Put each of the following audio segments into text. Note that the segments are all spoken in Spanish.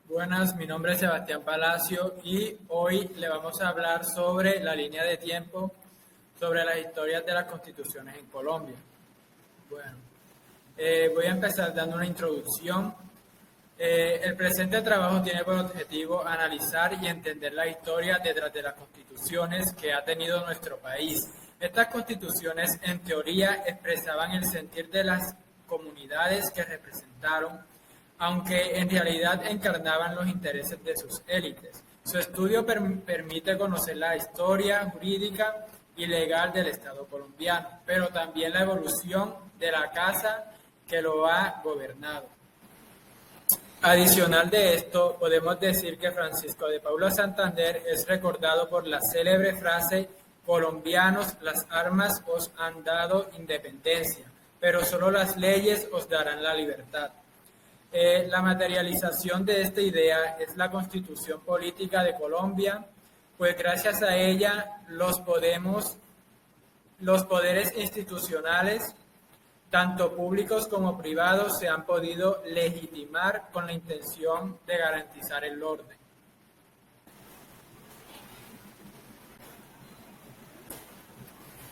Buenas, mi nombre es Sebastián Palacio y hoy le vamos a hablar sobre la línea de tiempo, sobre las historias de las constituciones en Colombia. Bueno, voy a empezar dando una introducción. El presente trabajo tiene por objetivo analizar y entender la historia detrás de las constituciones que ha tenido nuestro país. Estas constituciones, en teoría, expresaban el sentir de las comunidades que representaron, aunque en realidad encarnaban los intereses de sus élites. Su estudio permite conocer la historia jurídica y legal del Estado colombiano, pero también la evolución de la casa que lo ha gobernado. Adicional de esto, podemos decir que Francisco de Paula Santander es recordado por la célebre frase: colombianos, las armas os han dado independencia, pero solo las leyes os darán la libertad. La materialización de esta idea es la Constitución Política de Colombia, pues gracias a ella los poderes institucionales, tanto públicos como privados, se han podido legitimar con la intención de garantizar el orden.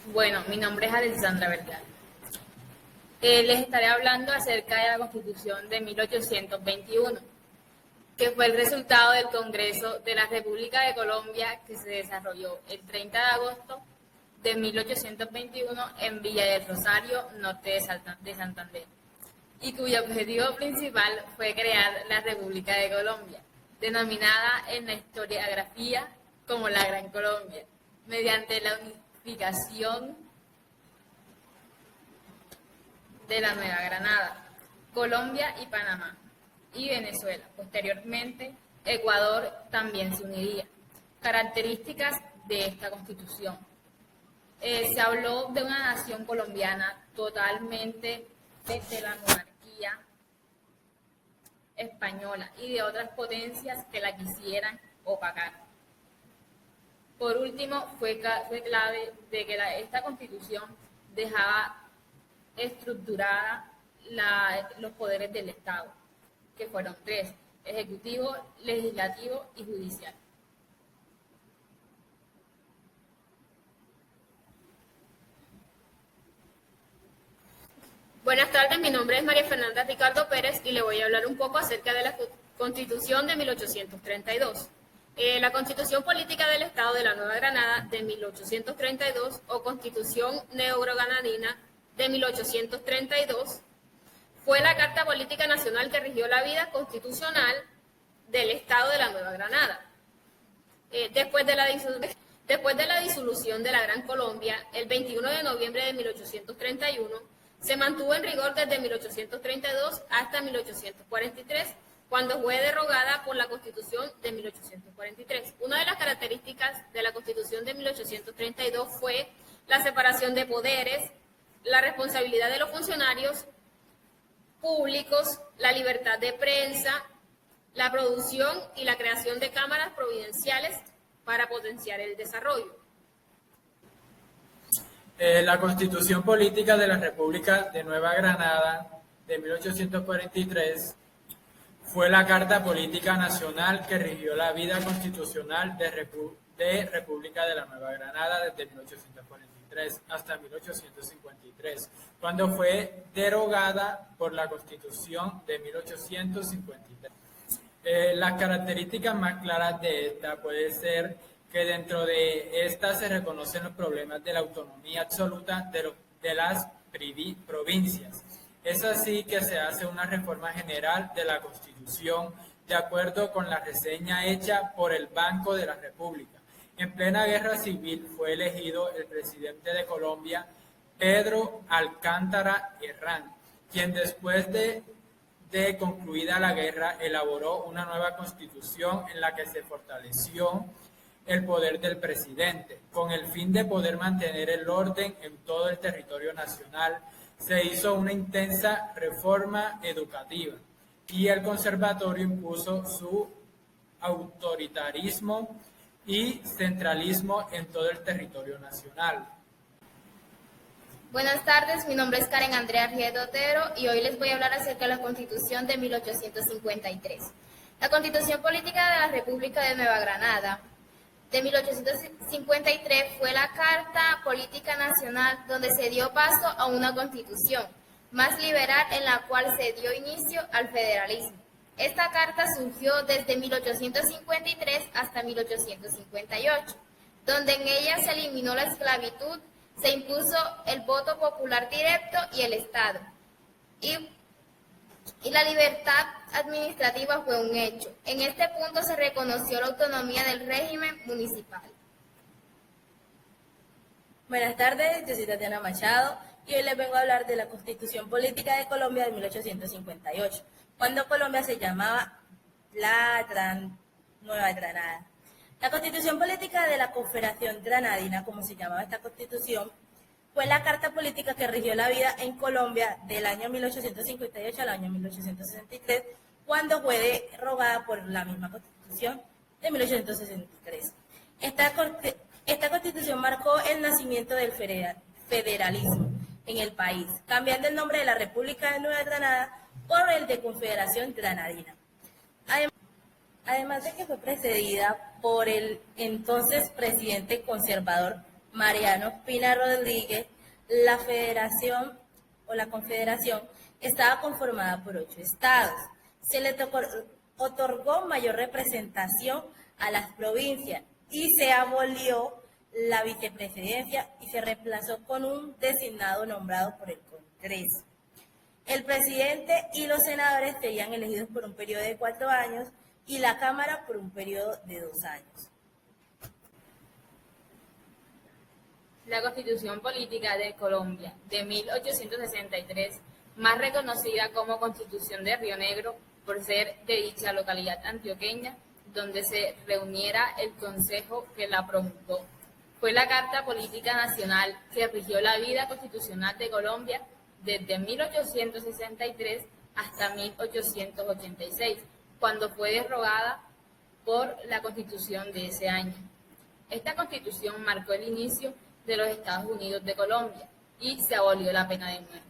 Bueno, mi nombre es Alexandra Vergara. Les estaré hablando acerca de la Constitución de 1821, que fue el resultado del Congreso de la República de Colombia que se desarrolló el 30 de agosto de 1821 en Villa del Rosario, norte de Santander, y cuyo objetivo principal fue crear la República de Colombia, denominada en la historiografía como la Gran Colombia, mediante la unificación de la Nueva Granada, Colombia y Panamá, y Venezuela. Posteriormente, Ecuador también se uniría. Características de esta Constitución. Se habló de una nación colombiana totalmente desde la monarquía española y de otras potencias que la quisieran opacar. Por último, fue clave de que esta Constitución dejaba estructurada los poderes del Estado, que fueron tres: ejecutivo, legislativo y judicial. Buenas tardes, mi nombre es María Fernanda Ricardo Pérez y le voy a hablar un poco acerca de la Constitución de 1832. La Constitución Política del Estado de la Nueva Granada de 1832 o Constitución Neogranadina de 1832 fue la Carta Política Nacional que rigió la vida constitucional del Estado de la Nueva Granada. Después de la disolución de la Gran Colombia, el 21 de noviembre de 1831, se mantuvo en rigor desde 1832 hasta 1843, cuando fue derogada por la Constitución de 1843. Una de las características de la Constitución de 1832 fue la separación de poderes, la responsabilidad de los funcionarios públicos, la libertad de prensa, la producción y la creación de cámaras providenciales para potenciar el desarrollo. La Constitución Política de la República de Nueva Granada de 1843 fue la Carta Política Nacional que rigió la vida constitucional de República de la Nueva Granada desde 1843 hasta 1853, cuando fue derogada por la Constitución de 1853. Las características más claras de esta puede ser que dentro de esta se reconocen los problemas de la autonomía absoluta de las provincias. Es así que se hace una reforma general de la Constitución de acuerdo con la reseña hecha por el Banco de la República. En plena guerra civil fue elegido el presidente de Colombia, Pedro Alcántara Herrán, quien después de concluida la guerra elaboró una nueva constitución en la que se fortaleció el poder del presidente. Con el fin de poder mantener el orden en todo el territorio nacional, se hizo una intensa reforma educativa y el conservatorio impuso su autoritarismo y centralismo en todo el territorio nacional. Buenas tardes, mi nombre es Karen Andrea Riedo Otero y hoy les voy a hablar acerca de la Constitución de 1853. La Constitución Política de la República de Nueva Granada de 1853 fue la Carta Política Nacional donde se dio paso a una constitución más liberal en la cual se dio inicio al federalismo. Esta carta surgió desde 1853 hasta 1858, donde en ella se eliminó la esclavitud, se impuso el voto popular directo y el Estado, y la libertad administrativa fue un hecho. En este punto se reconoció la autonomía del régimen municipal. Buenas tardes, yo soy Tatiana Machado y hoy les vengo a hablar de la Constitución Política de Colombia de 1858, cuando Colombia se llamaba Nueva Granada. La Constitución Política de la Confederación Granadina, como se llamaba esta constitución, fue la carta política que rigió la vida en Colombia del año 1858 al año 1863, cuando fue derogada por la misma Constitución de 1863. Esta Constitución marcó el nacimiento del federalismo en el país, cambiando el nombre de la República de Nueva Granada por el de Confederación Granadina. Además de que fue precedida por el entonces presidente conservador Mariano Espina Rodríguez, la Confederación estaba conformada por 8 estados. Se le otorgó mayor representación a las provincias y se abolió la vicepresidencia y se reemplazó con un designado nombrado por el Congreso. El presidente y los senadores serían elegidos por un periodo de 4 años y la Cámara por un periodo de 2 años. La Constitución Política de Colombia de 1863, más reconocida como Constitución de Río Negro por ser de dicha localidad antioqueña, donde se reuniera el consejo que la promulgó. Fue la Carta Política Nacional que rigió la vida constitucional de Colombia desde 1863 hasta 1886, cuando fue derogada por la Constitución de ese año. Esta Constitución marcó el inicio de los Estados Unidos de Colombia y se abolió la pena de muerte.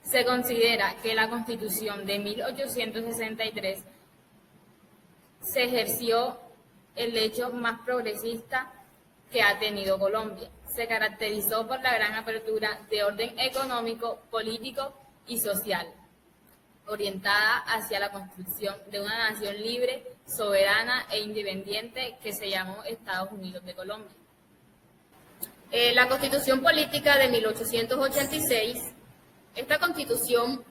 Se considera que la Constitución de 1863 se ejerció el hecho más progresista que ha tenido Colombia. Se caracterizó por la gran apertura de orden económico, político y social, orientada hacia la construcción de una nación libre, soberana e independiente que se llamó Estados Unidos de Colombia. La Constitución Política de 1886, esta Constitución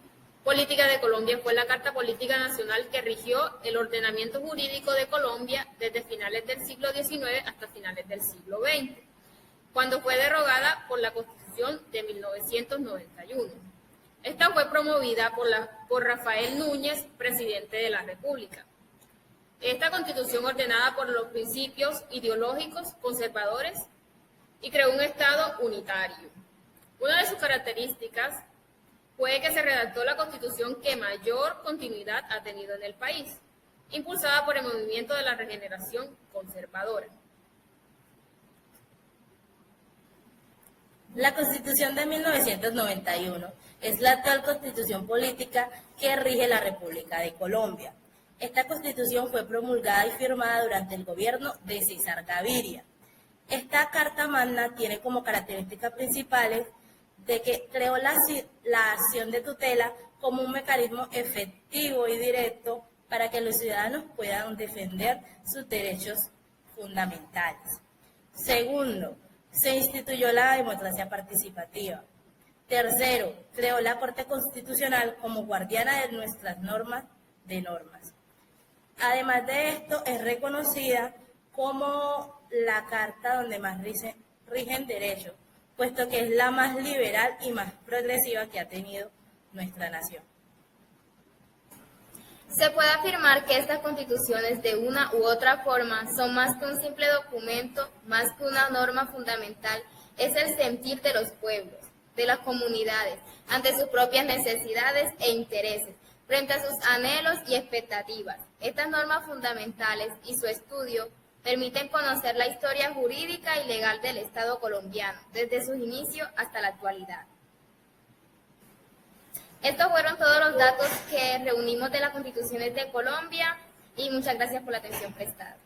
Política de Colombia fue la Carta Política Nacional que rigió el ordenamiento jurídico de Colombia desde finales del siglo XIX hasta finales del siglo XX, cuando fue derogada por la Constitución de 1991. Esta fue promovida por Rafael Núñez, presidente de la República. Esta Constitución ordenada por los principios ideológicos conservadores y creó un Estado unitario. Una de sus características fue que se redactó la Constitución que mayor continuidad ha tenido en el país, impulsada por el movimiento de la regeneración conservadora. La Constitución de 1991 es la actual Constitución política que rige la República de Colombia. Esta Constitución fue promulgada y firmada durante el gobierno de César Gaviria. Esta Carta Magna tiene como características principales de que creó la acción de tutela como un mecanismo efectivo y directo para que los ciudadanos puedan defender sus derechos fundamentales. Segundo, se instituyó la democracia participativa. Tercero, creó la Corte Constitucional como guardiana de nuestras normas. Además de esto, es reconocida como la carta donde más rigen derechos, puesto que es la más liberal y más progresiva que ha tenido nuestra nación. Se puede afirmar que estas constituciones de una u otra forma son más que un simple documento, más que una norma fundamental, es el sentir de los pueblos, de las comunidades, ante sus propias necesidades e intereses, frente a sus anhelos y expectativas. Estas normas fundamentales y su estudio permiten conocer la historia jurídica y legal del Estado colombiano, desde sus inicios hasta la actualidad. Estos fueron todos los datos que reunimos de las constituciones de Colombia y muchas gracias por la atención prestada.